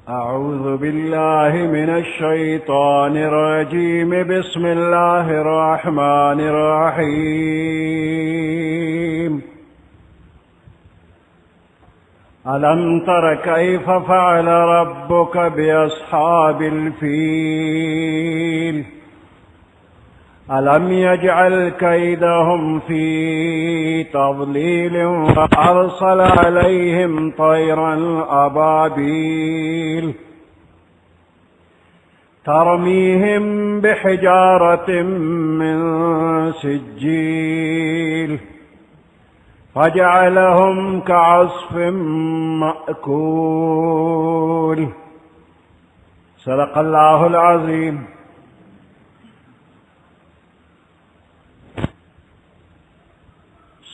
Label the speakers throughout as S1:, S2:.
S1: أعوذ بالله من الشيطان الرجيم. بسم الله الرحمن الرحيم. ألم تر كيف فعل ربك بأصحاب الفيل ألم يجعل كيدهم في تضليل وأرسل عليهم طيرا أبابيل ترميهم بحجارة من سجيل فجعلهم كعصف مأكول. صدق الله العظيم.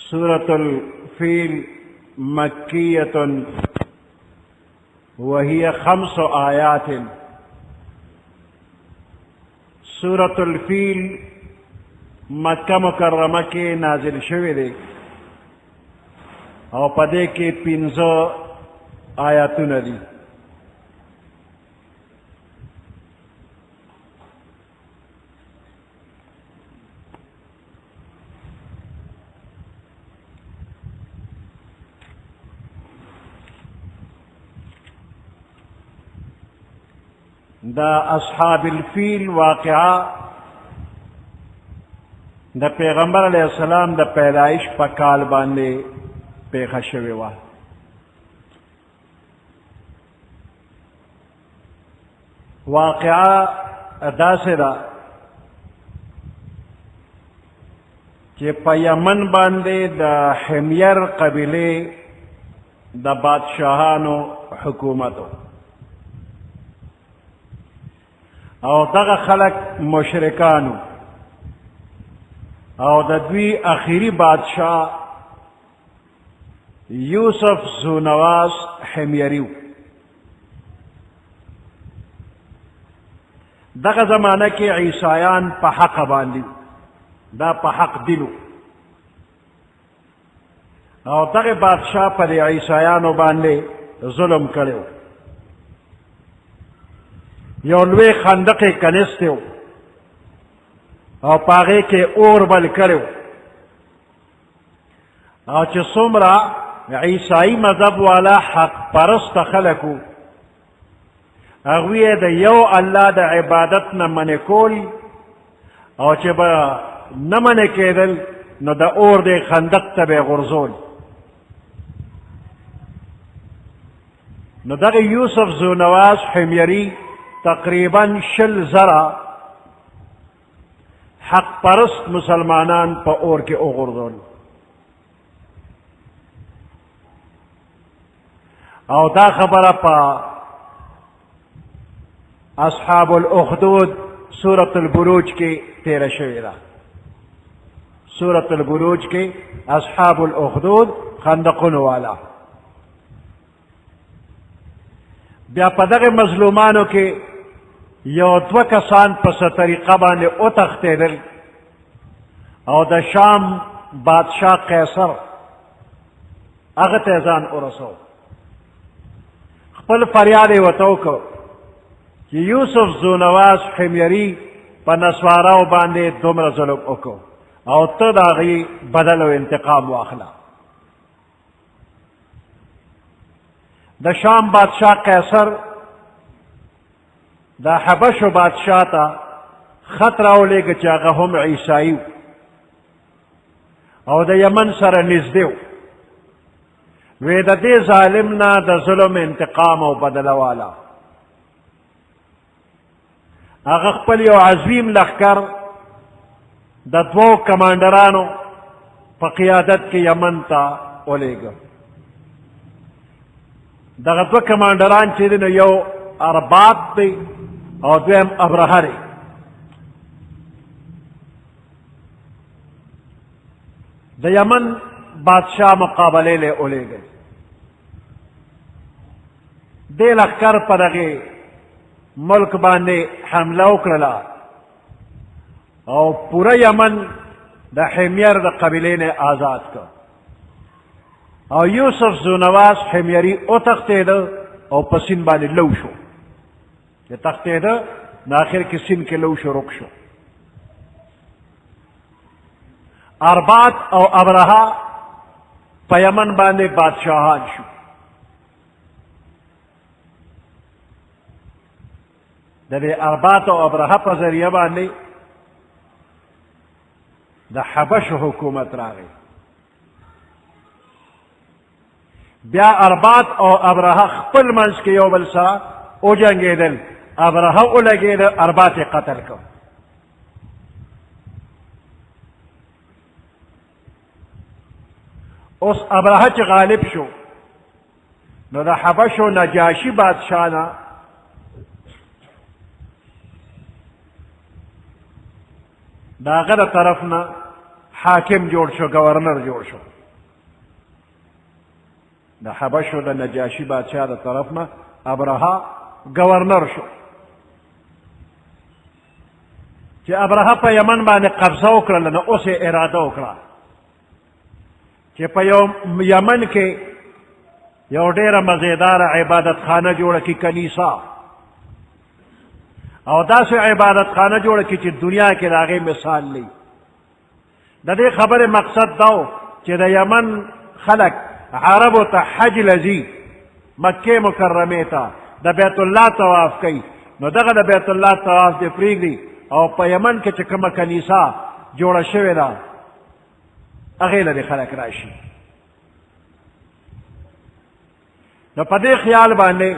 S1: سورة الفيل مكية وهي 5 آيات. سورة الفيل مکہ مکرمہ کے نازل شوی دے او پدے کے 15 آیاتون دی. دا اصحاب الفیل واقعہ دا پیغمبر علیہ السلام دا پیدائش پا کال باندے پیخا شوی وا. واقعہ دا سے دا کہ پا یمن باندے دا حمیر قبیلے دا بادشاہانو حکومتو او دغه خلق مشرکانو او د دوی اخیری بادشاہ یوسف زونواس حمیریو. دغه زمانہ کې عیسایان په حق باندې دا په حق دلو او دغه بادشاہ پر عیسایانو باندې ظلم کړو. یو لوی خندق کنیستو او پاغه کې اور بل کړو او چې څومره عیسائی مذهب والا حق پرست خلکو هغوی د یو الله د عبادت نه منع کول او چې به نه منع کېدل نو د اور د خندق ته به غورځول. نو دغه یوسف زونواس حمیری تقریباً 60,000 حق پرست مسلمانان پا اور کے اغردون او دا خبر پا اصحاب الاخدود سورة البروج کے تیرہ شویرہ. سورة البروج کے اصحاب الاخدود خندقون والا. بیا پا دغه مظلومانو کے یو 2 کسان پس طریقہ باندې او تختیدل او د شام بادشاہ قیصر هغه ته ځان ورسو. خپل فریاد یې ورته وکړ چې یوسف زونواس حمیری په نسواراو باندې دومره ظلم وکړو او ته د هغې بدل او انتقام واخله. د شام بادشاہ قیصر دا حبشو بادشاہ تا خط راولېږه چې هغه هم عیسائی او د یمن سره نږدې و. وی د دې ظالم نه د ظلم انتقام او بدله والا. هغه خپل یو عظیم لښکر د 2 کمانډرانو په قیادت کې یمن ته ولېږه. دغه 2 کمانډران چې دی نو یو ارباب دی او دویم ابرهه دی. د یمن بادشاہ مقابلې له ولېږه. دې لښکر په دغې ملک باندې حمله وکړله او پوره یمن د حمیر د قبیلې نه آزاد کړ. او یوسف زونواس حمیری او تختیده او پسین باندې لو شو. چې تښتېده نو آخر کې سیند کې لو شو رک شو. اربات او ابرهه په یمن باندې بادشاهان شو. د دې اربات او ابرهه په ذریعه باندې د حبشو حکومت راغی. بیا اربات او ابرهه خپل منځ کې یو بل سره وجنګېدل. ابرهه ولګېده، اربات یې قتل کړ. اوس ابرهه چې غالب شو نو د حبشو نجاشي بادشاه نه د هغه د طرف نه حاکم جوړ شو، گورنر جوړ شو. د حبشو د نجاشي بادشاه د طرف نه ابرهه گورنر شو. چې ابرهه په یمن باندې قبضه وکړله نو اوس یې اراده وکړه چې په یمن کې یو ډېره مزیداره عبادت خانه جوړه کړي، کنیسه، او داسې عبادت خانه جوړه کړي چې دنیا کې د هغې مثال لري. د دې خبرې مقصد دا و چې د یمن خلک عربو ته حج لځي، مکې مکرمې ته د بیت الله طواف کوي، نو دغه د بیت الله طواف دې پرېږدي او په یمن کې چې کومه کنیسه جوړه شوې ده هغې له دې خلک راشي. نو په دې خیال باندې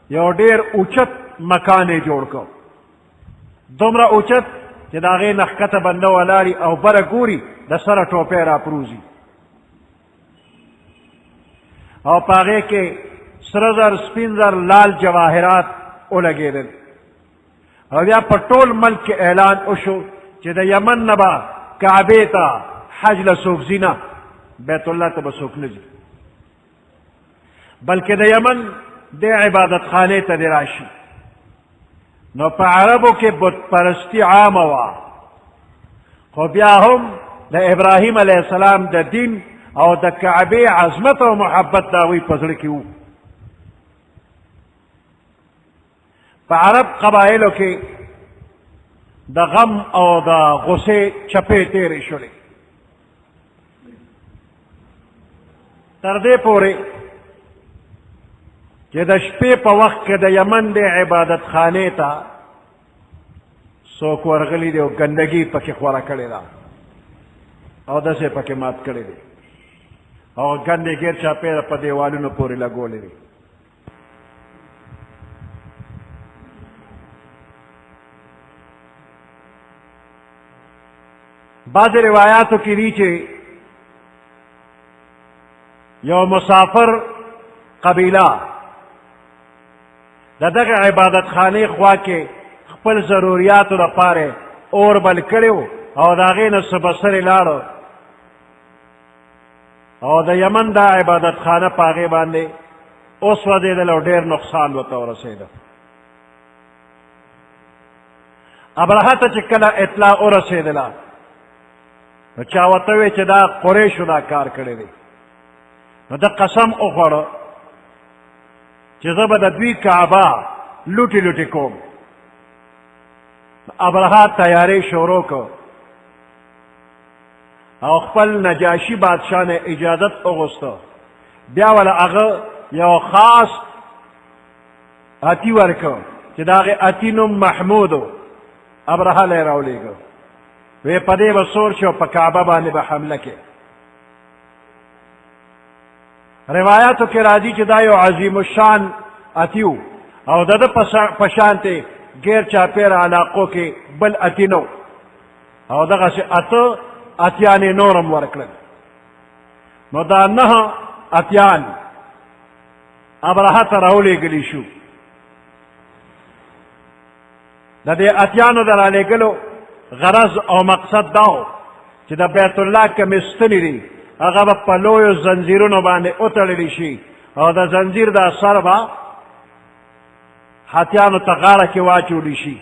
S1: یو ډېر اوچت مکان یې جوړ کړ، دومره اوچت چې د هغې نه ښکته بنده ولاړي او بره ګوري د سره ټوپی راپروزي، او په هغې کې سره زر، سپین زر، لال جواهرات ولګېدل. او بیا په ټول ملک کې اعلان وشو چې د یمن نه به کعبې ته حج له څوک ځي نه، بیت الله ته به څوک نه ځي، بلکې د یمن دې عبادت خانې ته دې راشي. نو په عربو کې بت پرستي عامه وه، خو بیا هم د ابراهیم علیه السلام د دین او د کعبې عظمت او محبت د هغوی په زړه کې وو. په عرب قبایلو کې د غم او د غصې چپې تېرې شولې تر دې پورې چې د شپې په وخت کې د یمن د عبادت خانې ته څوک ورغلی دی او ګندګي پکې خوره کړې ده او داسې پکې مات کړی دی او ګندې ګیر چاپېره په دیوالونو پورې لګولې دي. بعض روایاتو کې دي چې یو مسافر قبیله د دغه عبادت خانې خوا کې خپل ضروریاتو لپاره اور بل کړی و او د هغې نه څه بسرې لاړو او د یمن دا عبادت خانه په هغې باندې وسوځېدل او ډېر نقصان ورته ورسېده. ابرهه ته چې کله اطلاع ورسېدله نو چا ورته وی چې دا قریشو دا کار کړی دی، نو ده قسم وخوړه چې زه به د دوی کعبه لوټې لوټې کوم. ابرهه تیاری شروع کړ او خپل نجاشي بادشاه نه اجازت وغوښته. بیا وله هغه یو خاص اتی ورکړ چې د هغې اتی نوم محمود و. ابرهه له یې راولېږه، وی په دې به سور شو، په کعبه باندې به حمله کې. روایاتو کې راځي چې دا یو عظیم الشان اتی و او د ده په شانتې غیر چاپېره علاقو کې بل اتی نه و او دغسې اته اتیان یې نور هم ورکړل. نو دا 9 اتیان ابرهه ته راولېږلي شو. د دې اتیانو د رالېږلو غرض او مقصد دا و چې د بیت الله کومې ستنې دي هغه به په لویو زنځیرونو باندې وتړلی شي او د زنځیر دا سر به اتیانو ته غاړه کې واچولی شي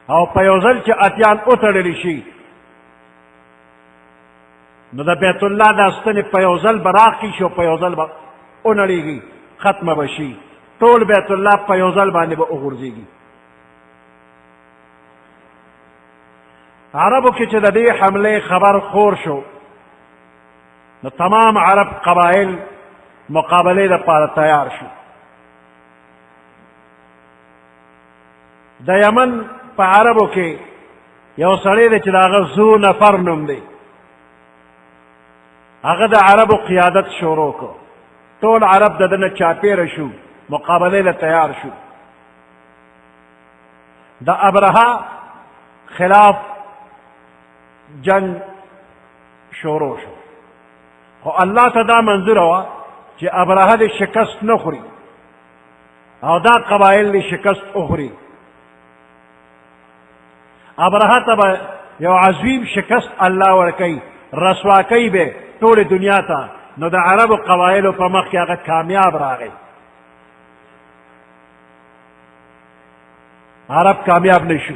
S1: او په یو ځل چې اتیان وتړلی شي نو د بیت الله دا ستنې په یو ځل به راخي شي او په یو ځل به ونړېږي، ختمه به شي. ټول بیت الله په یو ځل باندې به وغورځېږي. عربو کې چې د دې حملې خبر خور شو نو تمام عرب قبایل مقابلې لپاره تیار شو. د یمن په عربو کې یو سړی دی چې د هغه ذو نفر نوم دی، هغه د عربو قیادت شروع کړ. ټول عرب د ده نه چاپېره شو، مقابلې له تیار شو. د ابرهه خلاف جنگ شروع شو، خو الله ته دا منظوره وه چې ابرهه دې شکست نه خوري او دا قبایل دې شکست وخوري. ابرهه ته به یو عظیم شکست الله ورکوي، رسوا کوي به ټولې دنیا ته. نو د عربو قبایلو په مخ کې هغه کامیاب راغی. عرب کامیاب نشو.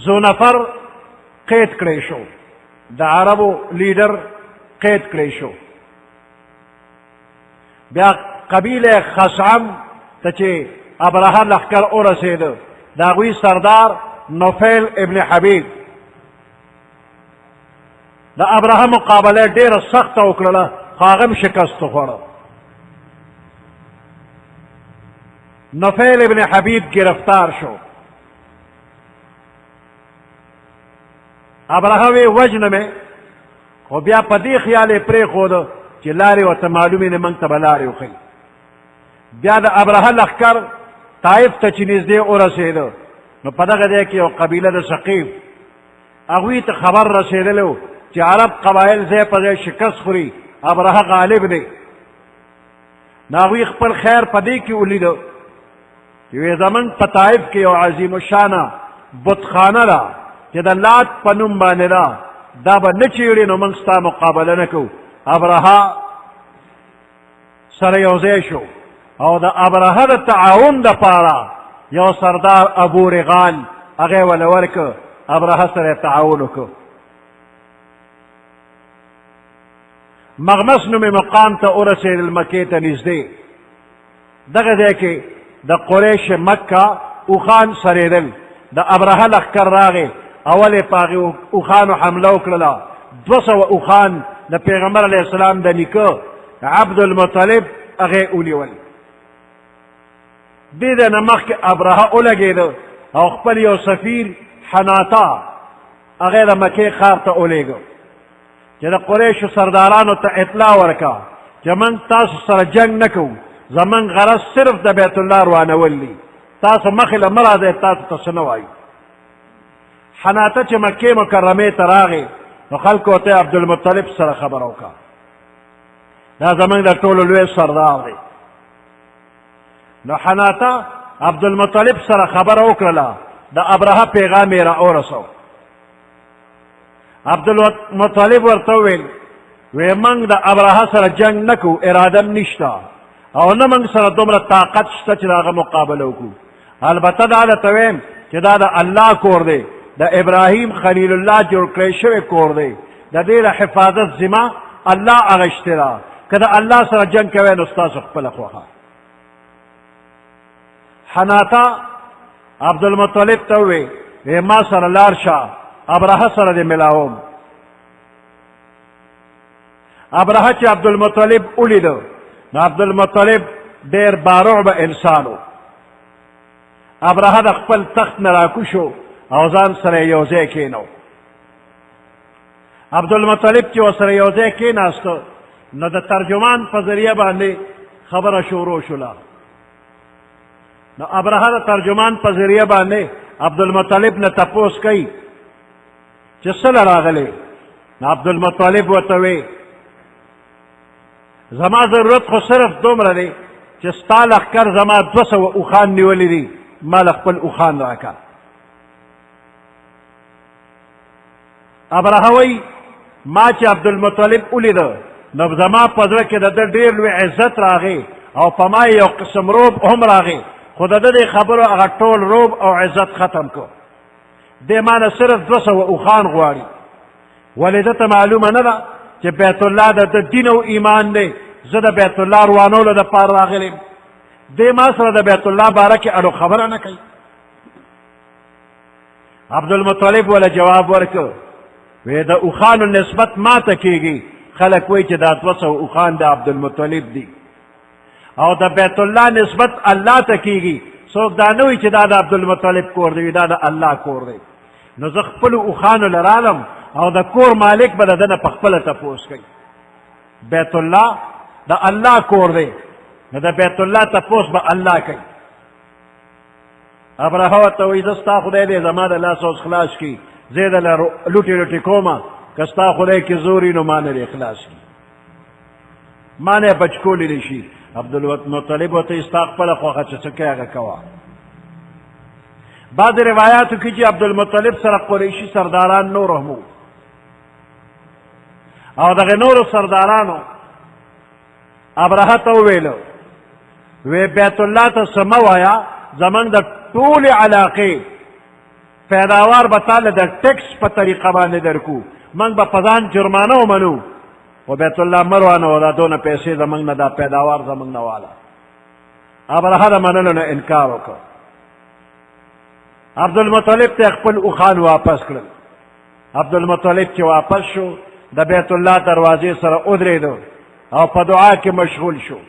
S1: ذو نفر قید کړی شو، د عربو لیډر قید کړی شو. بیا قبیله خثعم ته چې ابرهه لښکر ورسېده، د هغوی سردار نوفیل ابن حبیب د ابرهه مقابله ډېره سخته وکړله، خو هغه هم شکست وخوړه. نوفیل ابن حبیب گرفتار شو. ابرهه وی وجنمې، خو بیا په دې خیال یې پرېښوده چې لارې ورته معلومې نه، موږ ته به لارې وښیي. بیا د ابرهه لښکر طایف ته چې نږدې ورسېده نو په دغه ځای کې یو قبیله د ثقیف، هغوی ته خبر رسېدلی و چې عرب قبایل ځای په ځای شکست خوري، ابرهه غالب دی. نو هغوی خپل خیر په دې کې ولیده چې وی زموږ په طایف کې یو عظیم الشانه بتخانه ده چې د لات په نوم باندې ده، دا به نه چیړي نو موږ ستا مقابله نه کوو. ابرهه سره یو ځای شو او د ابرهه د تعاون دپاره یو سردار ابو رغال هغه وله ورکړ، ابرهه سره تعاون وکړ. مغمس نومې مقام ته ورسېدل، مکې ته نږدې. دغه ځای کې د قریش مکه اوښان سرېدل. د ابرهه لښکر راغی، اول یې په هغې اوښانو حمله وکړله. 200 اوښان د پیغمبر علیه السلام د نیکه عبدالمطلب هغې ونیول. دې د نه مخکې ابرهه ولګېده او خپل یو سفیر حناطه هغې د مکې ښار ته ولېږه چې د قریشو سردارانو ته اطلاع ورکړه چې موږ تاسو سره جنګ نه کوو، زموږ غرض صرف د بیت الله روانول دي، تاسو مخې له مه راځئ، تاسو ته څه نه وایو. حناطه چې مکې مکرمې ته راغې نو خلکو ته عبدالمطلب سره خبره وکړه، دا زموږ د ټولو لوی سردار دی. نو حناطه عبدالمطلب سره خبره وکړله، د ابرهه پیغام یې را ورسو. عبدالمطلب ورته وویل وی موږ د ابرهه سره جنګ نه کوو، اراده م نشته او نه موږ سره دومره طاقت شته چې د هغه مقابله وکړو. البته دا درته ویم چې دا د الله کور دی، د ابراهیم خلیل الله جوړ کړی شوی کور دی، د دې د حفاظت ذمه الله اغشتې ده. که د الله سره جنګ کوئ نو ستاسو خپله خوښه. حناطه عبدالمطلب ته ووی ما سره لاړ شه، ابرهه سره دې ملاوم. ابرهه چې عبدالمطلب ولیده نو عبدالمطلب ډېر باروعبه انسان و. ابرهه د خپل تخت نه راکوشو او ځان سره یو ځای کېنو. عبدالمطلب چې ورسره یو ځای کېناسته نو د ترجمان په ذریعه باندې خبره شروع شوله. نو ابرهه د ترجمان په ذریعه باندې عبدالمطلب نه تپوس کوي چې څه له راغلی. نو عبدالمطلب ورته وی زما ضرورت خو صرف دومره دی چې ستا لښکر زما 200 اوښان نیولي دي، ما له خپل اوښان راکړه. ابرهه وی ما چې عبدالمطلب ولیده نو زما په زړه کې د ده ډېر لوی عزت راغی او په ما یو قسم روب هم راغی، خو د ده دې خبرو هغه ټول روب او عزت ختم کړ. دې ما نه صرف 200 اوښان غواړي. ولې ده ته معلومه نه ده چې بیت الله د ده دین او ایمان دی زه د بیت الله روانولو دپاره راغلی یم. دې ما سره د بیت الله باره کې اړو خبره نه کوي. عبدالمطلب وله جواب ورکړ، وی د اوښانو نسبت ما ته کېږي. خلک وایي چې دا 200 اوښان د عبدالمطلب دي، او د بیت الله نسبت الله ته کېږي. څوک دا نه وایي چې دا د عبدالمطلب کور دی، دا د الله کور دی. نو زه خپلو اوښانو له رالم او د کور مالک به د ده نه په خپله تپوس کوي. بیت الله د الله کور دی، نو د بیت الله تپوس به الله کوي. ابرهه ورته وایي زه ستا خدای دی زما د لاس اوس خلاص کړي، زه یې دله لوټې لوټې کومه، که ستا خدای کې زور وي نو ما نه دی خلاص کړي، ما نه یې بچ کولی نه شي. عبدالمطلب ورته وایي ستا خپله خوښه چې څه کوې هغه کوه. بعض روایاتو کې چې عبدالمطلب سره قریشي سرداران نور هم وو، او دغه نورو سردارانو ابرهه ته وویلو، وی بیت الله ته څه مه وایه، زمونږ د ټولې علاقې پیداوار به تاله د ټکس په طریقه باندې درکو، موږ به په ځان جرمانه ومنو، خو بیت الله مه روانوه، دا دونه پیسې زمونږ نه، دا پیداوار زمونږ نه واله. ابرهه د منلو نه انکار وکړ. عبدالمطلب ته خپل اوښان واپس کړل. عبدالمطلب چې واپس شو د بیت الله دروازې سره ودرېدو او په دعا کې مشغول شو.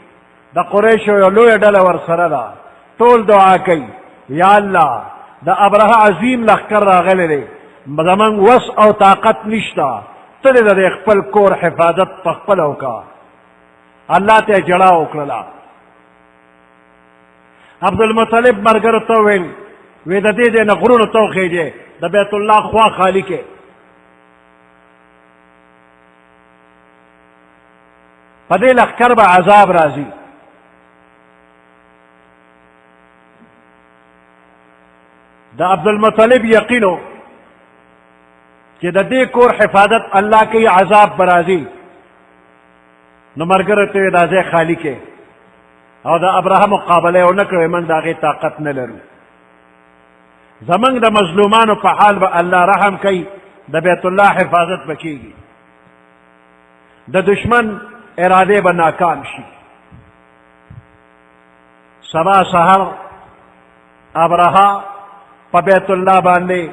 S1: د قریشو یو لویه ډله ورسره ده، ټول دعا کوي، یا الله د ابرهه عظیم لښکر راغلی دی، زمونږ وس او طاقت نشته، ته دې د خپل کور حفاظت په خپله وکړه. الله ته یې جړا وکړله. عبدالمطلب ملګرو ته وویل، وی د دې نه غرونو ته وخېږې، د بیت الله خوا خالي کې. په دې لښکر به عذاب راځي. د عبدالمطلب یقینو چې د دې کور حفاظت الله کوي، عذاب به راځي. نو ملګرو ته یې دا ځای خالي کې او د ابرهه مقابله یې ونه کړې، موږ د هغې طاقت نه لرو. زمونږ د مظلومانو په حال به الله رحم کوي، د بیت الله حفاظت به کېږي، د دشمن ارادې به ناکام شي. سبا سحر ابرهه په بیت الله باندې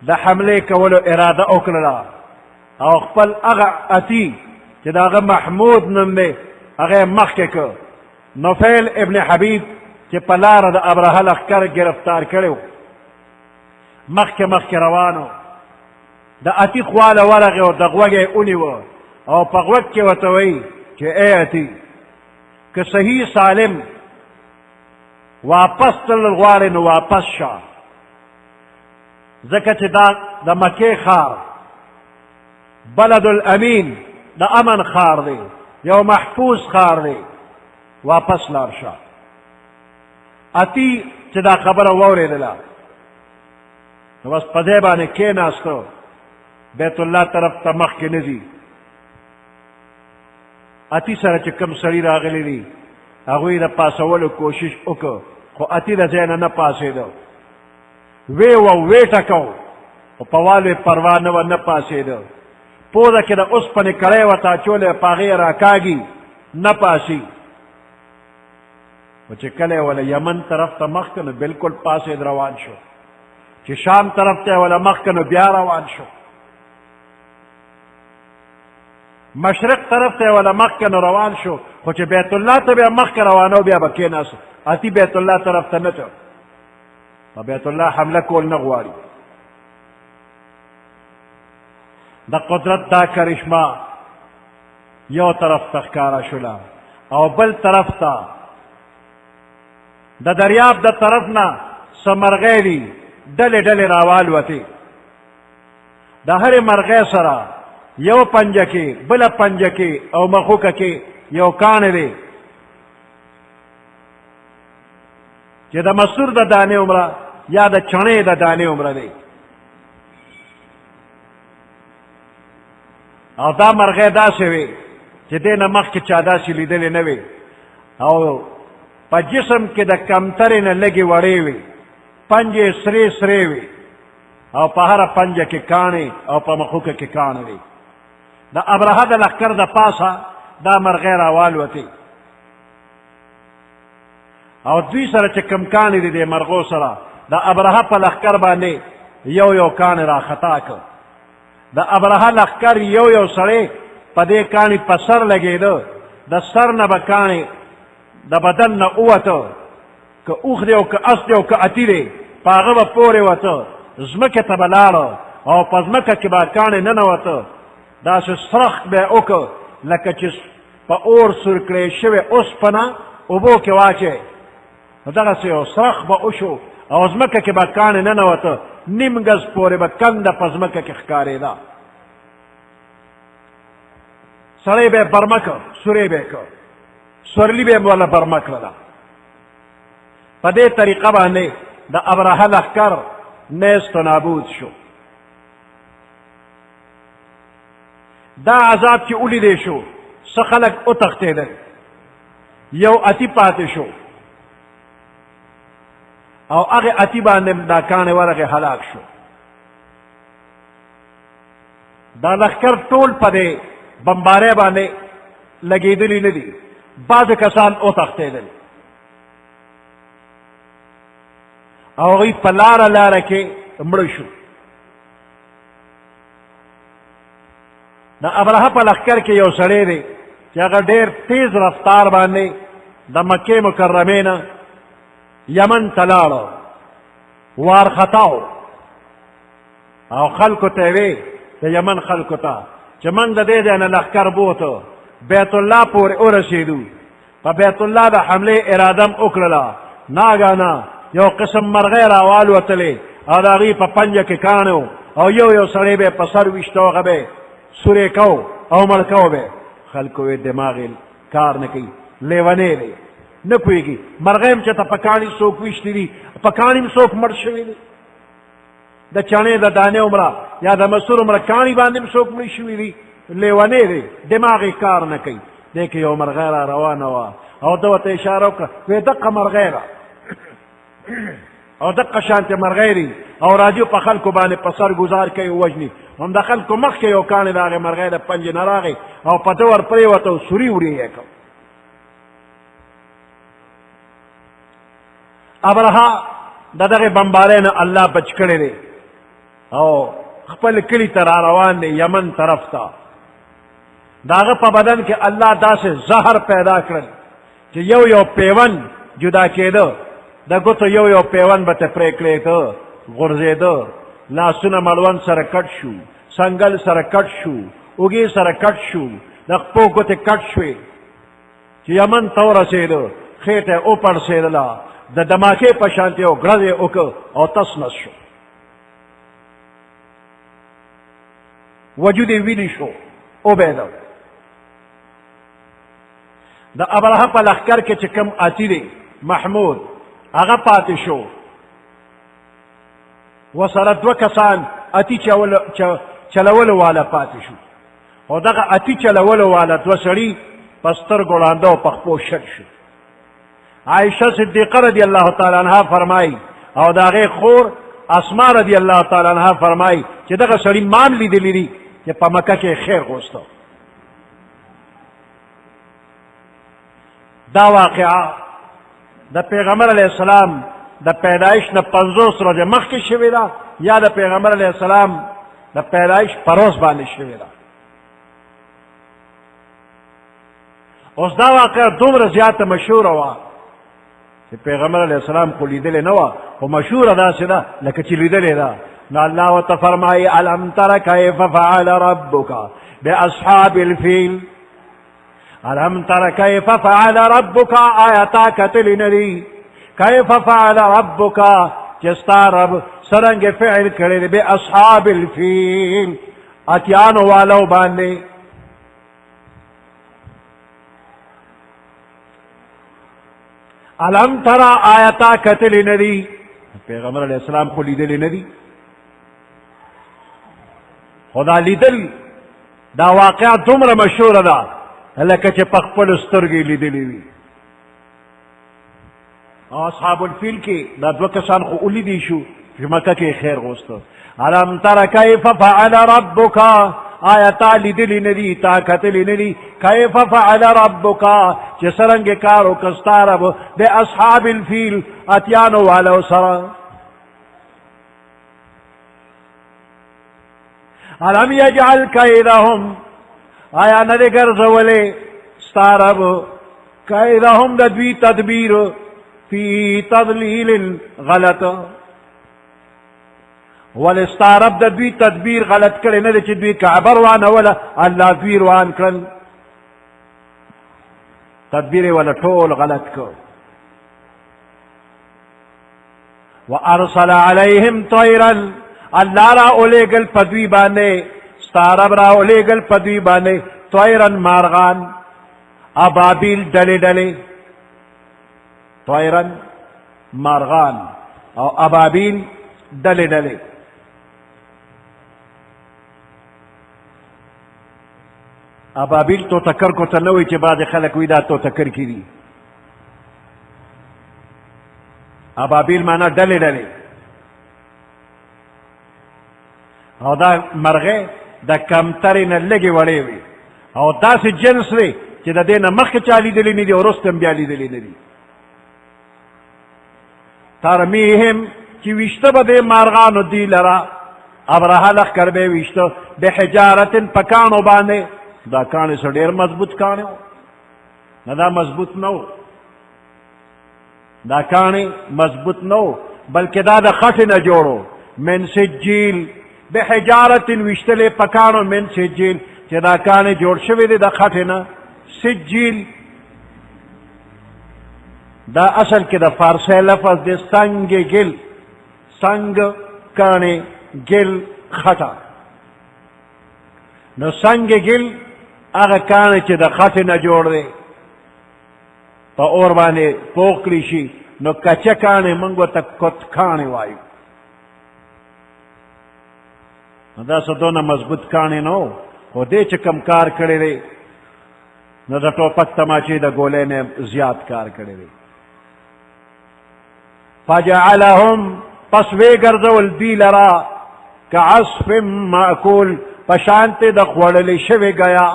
S1: د حملې کولو اراده وکړله، او خپل هغه اتی چې د هغه محمود نوم دی هغه یې مخکې کړ. نفیل ابن حبیب چې په لاره د ابرهه لښکر ګرفتار کړی و، مخکې مخکې روانو، د اتی خواله ورغی او د غوږ یې ونیوه او په غوږ کې ورته وایي چې ای اتی، که صحیح سالم واپس تلل غواړې نو واپس شه، ځکه چې دا د مکې ښار بلد الامین د امن ښار دی، یو محفوظ ښار دی، واپس لاړ شه. اتی چې دا خبره واورېدله نو بس په ځای باندې کېناستو، بیت الله طرف ته مخکې نه ځي. اتی سره چې کوم سړي راغلی دي هغوی د پاسولو کوشش وکړ، خو اتی د ځای نه نه پاسېده، وی وی ټکو، خو په والو یې پروا نه وه، نه پاسېده. پوزه کې د اوسپنې کړی ورته اچولی، په هغې یې راکاږي، نه پاسي. خو چې کله یې وله یمن طرف ته مخ که نو بلکل پاسېد، روان شو. چې شام طرف ته یې وله مخ که نو بیا روان شو. مشرق طرف ته یې وله مخ که نو روان شو، خو چې بیت الله ته بیا مخ که روانو بیا به کېناستو. اتی بیت الله طرف ته نه ته، په بیت الله حمله کول نه غواړي. د قدرت دا کرشمه یو طرف ته ښکاره شوله، او بل طرف ته د دریاب د طرف نه څه مرغۍ دي ډلې ډلې راوالوتې، د هرې مرغۍ سره یو پنجه کې، بله پنجه کې او مخوکه کې یو کاڼی دی چې د مسور د دانې عمره یا د چڼې د دانې عمره دی. او دا مرغۍ داسې وي چې دې نه مخکې چا داسې لیدلې نه وي، او په جسم کې د کمترې نه لږې وړې وي، پنجې سرې سرې وي، او په هره پنجه کې کاڼې او په مخوکه کې کاڼې وي. د ابرهه د لښکر د پاسه دا مرغۍ راوالوتې او دوی سره چې کوم کاڼي دي د مرغو سره د ابرهه په لښکر باندې یو کاڼی راخطا کړ. د ابرهه لښکر یو سړی په دې کاڼي په سر لګېده، د سر نه به کاڼي د بدن نه ووته، که اوښ دی او که اس دی او که اتی دی په هغه به پورې وته، ځمکې ته به لاړه او په ځمکه کې به کاڼی ننوته. داسې سرخ به یې وکړ لکه چې په اور سور کړی شوې اوسپنه اوبو کې واچوې، نو دغسې یو سرخ به وشو او ځمکه کې به کاڼی ننوته، نیم ګز پورې به کنده په ځمکه کې ښکارېده. سړی به یې برمه کړ، سوری به یې کړ، سورلي به یې وله برمه کړله. په دې طریقه باندې د ابرهه لښکر نیست و نابود شو. دا عذاب چې ولیدی شو څه خلک وتښتېدل، یو اتی پاتې شو او هغې اتی باندې دا کاڼی ورغې هلاک شو. دا لښکر ټول په دې بمبارۍ باندې لګېدلي نه دي، بعضې کسان وتښتېدل او هغوی په لاره کې مړه شو. د ابرهه په لښکر کې یو سړی دی چې هغه ډېر تیز رفتار باندې د مکې مکرمې نه یمن ته لاړه، وارخطا و او خلکو ته یې وی د یمن خلکو ته چې موږ د دې ځای نه لښکر بوته بیت الله پورې ورسېدو، په بیت الله د حملې اراده م وکړله، ناګانه یو قسم مرغۍ راوالوتلې او د هغې په پنجه کې کاڼی او یو سړی به یې په سر ویشته، هغه به یې سوری کو او مړ کو به. خلکو وی دماغ یې کار نه کوي، لیونی دی، نه پوهېږي. مرغۍ هم چې ته په کاڼي څوک ویشتي دي، په کاڼي هم څوک مړ شوي دي، د چڼې د دانې عمره یا د مسور عمره کاڼي باندې هم څوک مړي شوي دي، لیونی دی، دماغ یې کار نه کوي. دی کې یو مرغۍ را روانه وه او ده ورته اشاره وکړه، وی دقه مرغۍ ده او دقه شانتې مرغۍ دي او راځي په خلکو باندې په سر ګزار کوي ووژني. هم د خلکو مخکې یو کاڼی د هغې مرغۍ د پنجې نه راغی او په ده ور پرېوته او سوري ورې یې کړ. ابرهه د دغې بمبارۍ نه الله بچ کړی دی او خپل کلي ته را روان دی، یمن طرف ته. د هغه په بدن کې الله داسې زهر پیدا کړل چې یو پیوند جدا کېده، د ګوتو یو پیوند به ته پرې کړېده، غورځېده، لاسونه مړوند سره کټ شو، سنګل سره کټ شو، اوږې سره کټ شو، د خپو ګوتې کټ شوې. چې یمن ته ورسېده خېټه یې وپړسېدله، د دماکې په شانتې یو ګړز یې وکړ او تس نس شو، وجود یې ویلي شو، وبېده. د ابرهه په لښکر کې چې کوم اتی دی محمود، هغه پاتې شو، وسره دوه کسان اتی چلولو والا پاتې شو، او دغه اتی چلولو والا دوه سړي په سترګو ړانده او په خپو شک شو. عائشه صدیقه رضی الله تعالی عنها فرمایي او د هغې خور اسما رضی الله تعالی عنها فرمایي چې دغه سړي مان لیدلی دي چې په مکه کې خیر غوښته. دا واقعه د پیغمبر علیه السلام د پیدایش نه 50 ورځې مخکې شوې ده یا د پیغمبر علیه السلام د پیدایش په روز باندې شوې ده. اوس دا واقعه دومره زیاته مشهوره وه چې پیغمبر علیه السلام خو لیدلې نه وه، خو مشهوره داسې ده لکه چې لیدلې ده. نو الله ورته فرمایي الم تر کیف فعل ربک باصحاب الفیل، الم تر کیف فعل ربک، آیا تا کتلی ندی کیف فعل ربک چې ستا رب څرنګې فعل کړی دی باصحاب الفیل، اتیانو والو باندې. الم تر آیا تا کتلی ندی، پیغمبر علیہ السلام خو لیدلی ندی، خدا لیدل دا واقعه دومره مشهوره ده لکه چې په خپلو سترګې لیدلې وي. اصحاب الفیل کې دا دوه کسان خو ولیدی شو چې مکه کې خیر غوښته. الم تر کیف فعل ربک، آیا تا لیدلی ندی تا کتلی ندی کیف فعل ربکا چه سرنگ کارو کستا رب بے اصحاب الفیل اتیانو والو سرا علم یجعل کیدهم آیا ندی گرزولی ستا رب کیدهم دوی تدبیر فی تضلیل غلط والستارب د دوی تدبیر غلط کړي نه چې دوی کعبه روانه ولا الله دوی روان کړل تدبیر ولا ټول غلط کو وارسل عليهم طيرا الله را اولېګل پدوی باندې ستارب را اولېګل پدوی باندې طيرا مارغان ابابیل ډلې ډلې طيرا مارغان او ابابیل ډلې ډلې ابابیل تو تکر کو تنوی چې بعد خلک وی دا تو تکر کی دي ابابیل معنا ډلې ډلې او دا مرغه د کمترې نه لږې وړې وي او داسې جنس دی چې د دې نه مخکې چا لیدلي نه دي او وروسته هم بیا لیدلي نه دي ترمیهم چې ویشته به دې مارغانو دی لره ابرهه لښکر به یې ویشته بحجارتن په کاڼو باندې دا کاڼې سه ډېر مضبوط کاڼې و نه دا مضبوط نه و دا کاڼې مضبوط نه و بلکې دا د خټې نه جوړو من سجیل بحجارتن ویشتلې په کاڼو من سجیل چې دا کاڼې جوړ شوي دي د خټې نه سجیل دا اصل کې د فارسی لفظ دی سنگ گل سنگ کاڼې گل خټه نو سنگ گل هغه کاڼې چې د خټې نه جوړ دی په اور باندې پوخ کړي شي نو کچه کاڼې موږ ورته کت کاڼې وایو نو دا څه دونه مضبوط کاڼې نه و خو دې چې کم کار کړی دی نو د ټوپک تماچې د ګولۍ نه زیات کار کړی دی فجعلهم پس وی ګرځول دوی لرا کعصف مأکول پشانت د خوړلې شوی گیا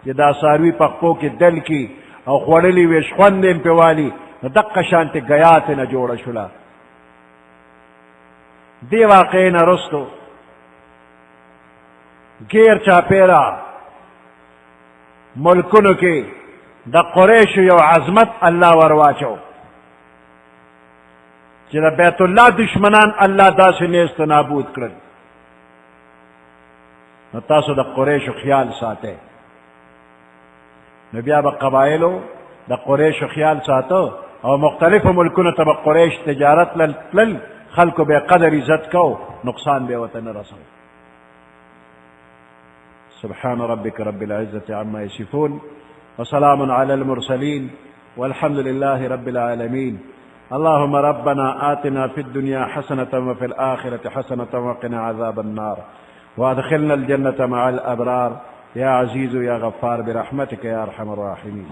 S1: چې دا څاروي په خپو کې دل کی او خوړلې وي شخوند یې پې والي نو دقه شانتې گیا ترې نه جوړه شوله دې واقعې نه رستو غیر چاپیرا ملکونو کې د قریشو یو عظمت الله ورواچو چې د بیت الله دشمنان الله داسې نیست نابود کړل نو تاسو د قریشو خیال ساتئ نو بیا به قبایلو د قریشو خیال ساتو او مختلفو ملکونو ته به قریش تجارت تلل خلکو به قدر عزت کو نقصان به ورته نه رسو سبحان ربك رب العزة عما يصفون وسلام على المرسلين والحمد لله رب العالمين اللهم ربنا آتنا في الدنيا حسنة وفي الآخرة حسنة وقنا عذاب النار وادخلنا الجنة مع الأبرار يا عزيز يا غفار برحمتك يا أرحم الراحمين